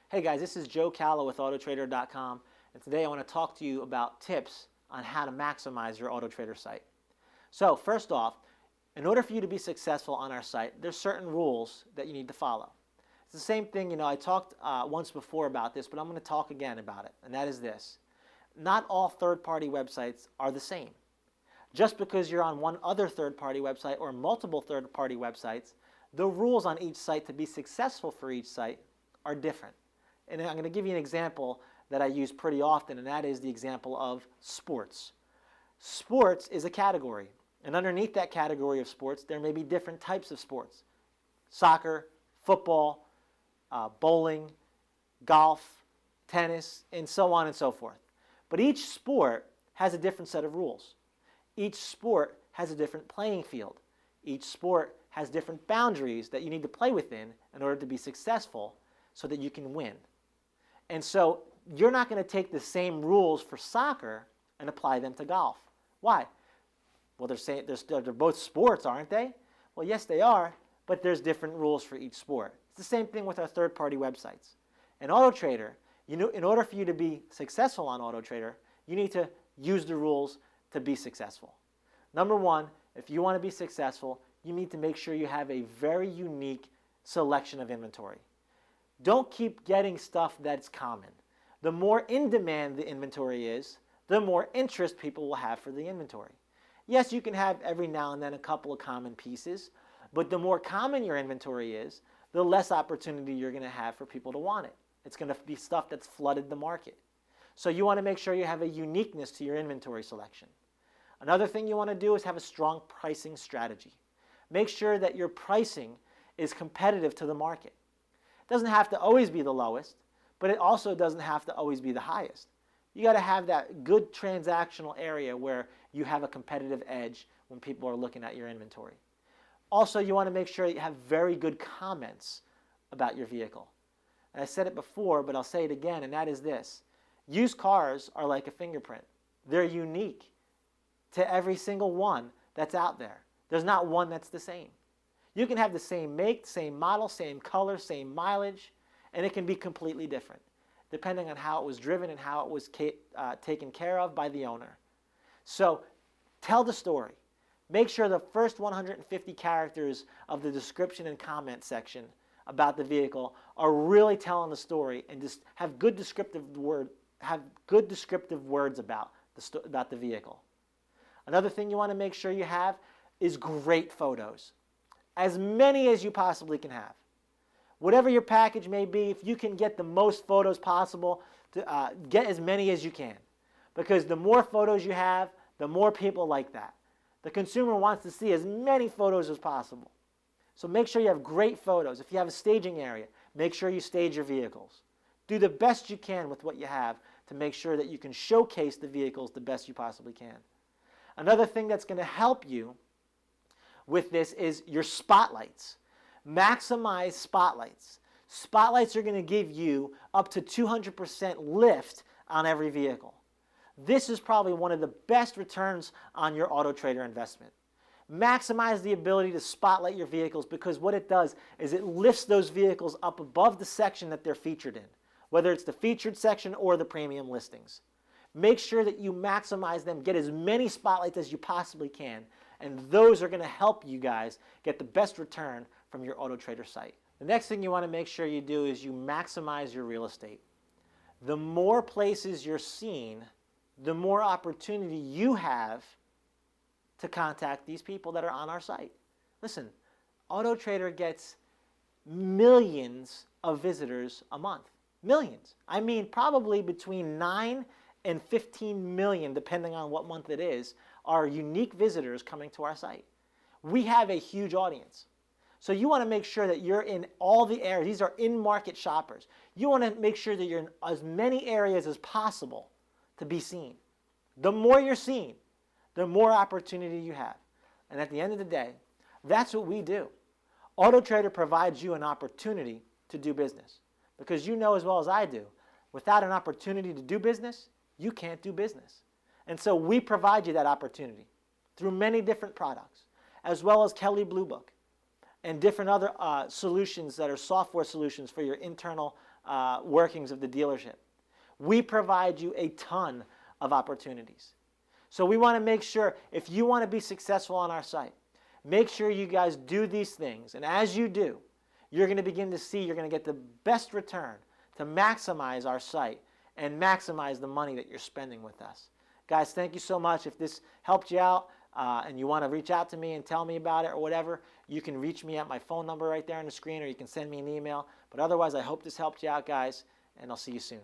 Hey guys, this is Joe Callow with Autotrader.com, and today I want to talk to you about tips on how to maximize your Autotrader site. So first off, in order for you to be successful on our site, there's certain rules that you need to follow. It's the same thing, I talked once before about this, but I'm going to talk again about it, and that is this. Not all third-party websites are the same. Just because you're on one other third-party website or multiple third-party websites, the rules on each site to be successful for each site are different. And I'm going to give you an example that I use pretty often, and that is the example of sports. Sports is a category, and underneath that category of sports, there may be different types of sports. Soccer, football, bowling, golf, tennis, and so on and so forth. But each sport has a different set of rules. Each sport has a different playing field. Each sport has different boundaries that you need to play within in order to be successful so that you can win. And so you're not going to take the same rules for soccer and apply them to golf. Why? Well, they're both sports, aren't they? Well, yes, they are, but there's different rules for each sport. It's the same thing with our third-party websites. In Autotrader, in order for you to be successful on Autotrader, you need to use the rules to be successful. Number one, if you want to be successful, you need to make sure you have a very unique selection of inventory. Don't keep getting stuff that's common. The more in demand the inventory is, the more interest people will have for the inventory. Yes, you can have every now and then a couple of common pieces, but the more common your inventory is, the less opportunity you're going to have for people to want it. It's going to be stuff that's flooded the market. So you want to make sure you have a uniqueness to your inventory selection. Another thing you want to do is have a strong pricing strategy. Make sure that your pricing is competitive to the market. It doesn't have to always be the lowest, but it also doesn't have to always be the highest. You got to have that good transactional area where you have a competitive edge when people are looking at your inventory. Also, you want to make sure that you have very good comments about your vehicle. And I said it before, but I'll say it again, and that is this. Used cars are like a fingerprint. They're unique to every single one that's out there. There's not one that's the same. You can have the same make, same model, same color, same mileage, and it can be completely different, depending on how it was driven and how it was taken care of by the owner. So tell the story. Make sure the first 150 characters of the description and comment section about the vehicle are really telling the story, and just have good descriptive words about the vehicle. Another thing you want to make sure you have is great photos. As many as you possibly can have. Whatever your package may be, if you can get the most photos possible, get as many as you can. Because the more photos you have, the more people like that. The consumer wants to see as many photos as possible. So make sure you have great photos. If you have a staging area, make sure you stage your vehicles. Do the best you can with what you have to make sure that you can showcase the vehicles the best you possibly can. Another thing that's going to help you with this is your spotlights. Maximize spotlights. Spotlights are going to give you up to 200% lift on every vehicle. This is probably one of the best returns on your Autotrader investment. Maximize the ability to spotlight your vehicles, because what it does is it lifts those vehicles up above the section that they're featured in, whether it's the featured section or the premium listings. Make sure that you maximize them, get as many spotlights as you possibly can, and those are going to help you guys get the best return from your Autotrader site. The next thing you want to make sure you do is you maximize your real estate. The more places you're seen, the more opportunity you have to contact these people that are on our site. Listen, Autotrader gets millions of visitors a month. Millions. I mean, probably between 9 and 15 million, depending on what month it is, are unique visitors coming to our site. We have a huge audience. So you want to make sure that you're in all the areas. These are in-market shoppers. You want to make sure that you're in as many areas as possible to be seen. The more you're seen, the more opportunity you have. And at the end of the day, that's what we do. Autotrader provides you an opportunity to do business. Because you know as well as I do, without an opportunity to do business, you can't do business. And so we provide you that opportunity through many different products, as well as Kelley Blue Book and different other solutions that are software solutions for your internal workings of the dealership. We provide you a ton of opportunities. So we want to make sure, if you want to be successful on our site, make sure you guys do these things. And as you do, you're going to begin to see you're going to get the best return to maximize our site and maximize the money that you're spending with us. Guys, thank you so much. If this helped you out and you want to reach out to me and tell me about it or whatever, you can reach me at my phone number right there on the screen, or you can send me an email. But otherwise, I hope this helped you out, guys, and I'll see you soon.